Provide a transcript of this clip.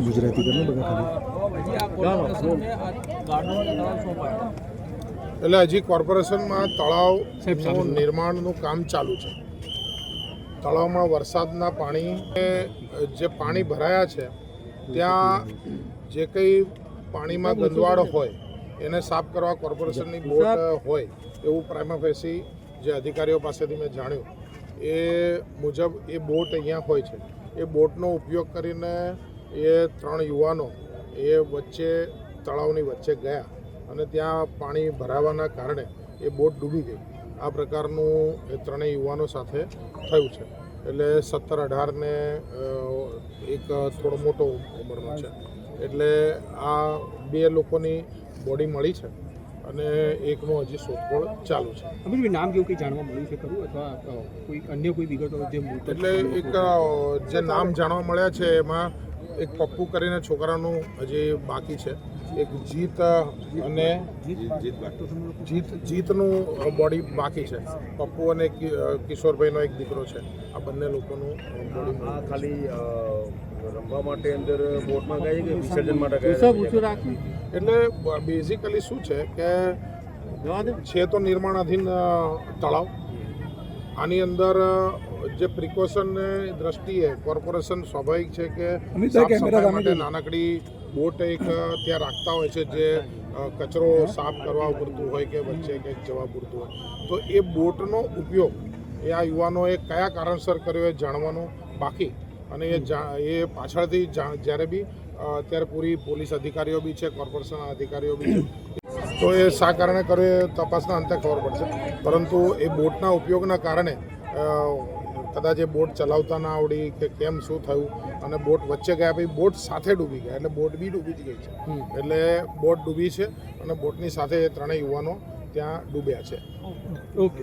ગુજરાતી કરને બધા એટલે હજી કોર્પોરેશનમાં તળાવનું નિર્માણનું કામ ચાલુ છે. તળાવમાં વરસાદના પાણી જે પાણી ભરાયા છે ત્યાં જે કંઈ પાણીમાં ગંદવાડ હોય એને સાફ કરવા કોર્પોરેશનની બોટ હોય એવું પ્રાઇમા ફેસી જે અધિકારીઓ પાસેથી મેં જાણ્યું એ મુજબ એ બોટ અહીંયા હોય છે. એ બોટનો ઉપયોગ કરીને એ 3 યુવાનો એ વચ્ચે તળાવની વચ્ચે ગયા અને ત્યાં પાણી ભરાવાના કારણે એ બોટ ડૂબી ગઈ. આ પ્રકારનું એ 3 યુવાનો સાથે થયું છે. એટલે 17-18 ને એક થોડો મોટો ઉંમરનો છે. એટલે આ 2 લોકોની બોડી મળી છે અને એકનો હજી શોધખોળ ચાલુ છે. નામ કેવું કંઈ જાણવા મળ્યું છે ખરું અથવા કોઈ અન્ય કોઈ વિગતો જે એટલે એક જે નામ જાણવા મળ્યા છે એમાં એક પપ્પુ કરીને છોકરાનું હજી બાકી છે. એક જીત અને જીતનું બોડી બાકી છે. પપ્પુ અને કિશોરભાઈનો એક દીકરો છે. આ બંને લોકોનું બોડી ખાલી રમવા માટે અંદર બોટમાં ગયા કે વિસર્જન માટે ગયા? એટલે બેઝિકલી શું છે કે છે તો નિર્માણાધીન તળાવ. આની અંદર જે પ્રિકોશનની દ્રષ્ટિએ કોર્પોરેશન સ્વાભાવિક છે કે સાફ સફાઈ માટે નાનકડી બોટ એક ત્યાં રાખતા હોય છે જે કચરો સાફ કરવા પૂરતું હોય કે વચ્ચે કંઈક જવા પૂરતું હોય. તો એ બોટનો ઉપયોગ એ આ યુવાનોએ કયા કારણસર કર્યો એ જાણવાનું બાકી. અને એ પાછળથી જ્યારે બી અત્યારે પૂરી પોલીસ અધિકારીઓ બી છે, કોર્પોરેશનના અધિકારીઓ બી છે, તો એ શા કારણે કર્યો એ તપાસના અંતે ખબર પડશે. પરંતુ એ બોટના ઉપયોગના કારણે કદાચ એ બોટ ચલાવતા ના આવડી કે કેમ શું થયું અને બોટ વચ્ચે ગયા પછી બોટ સાથે ડૂબી ગયા. એટલે બોટ બી ડૂબી જ ગઈ છે. એટલે બોટ ડૂબી છે અને બોટની સાથે એ 3 યુવાનો ત્યાં ડૂબ્યા છે. ઓકે.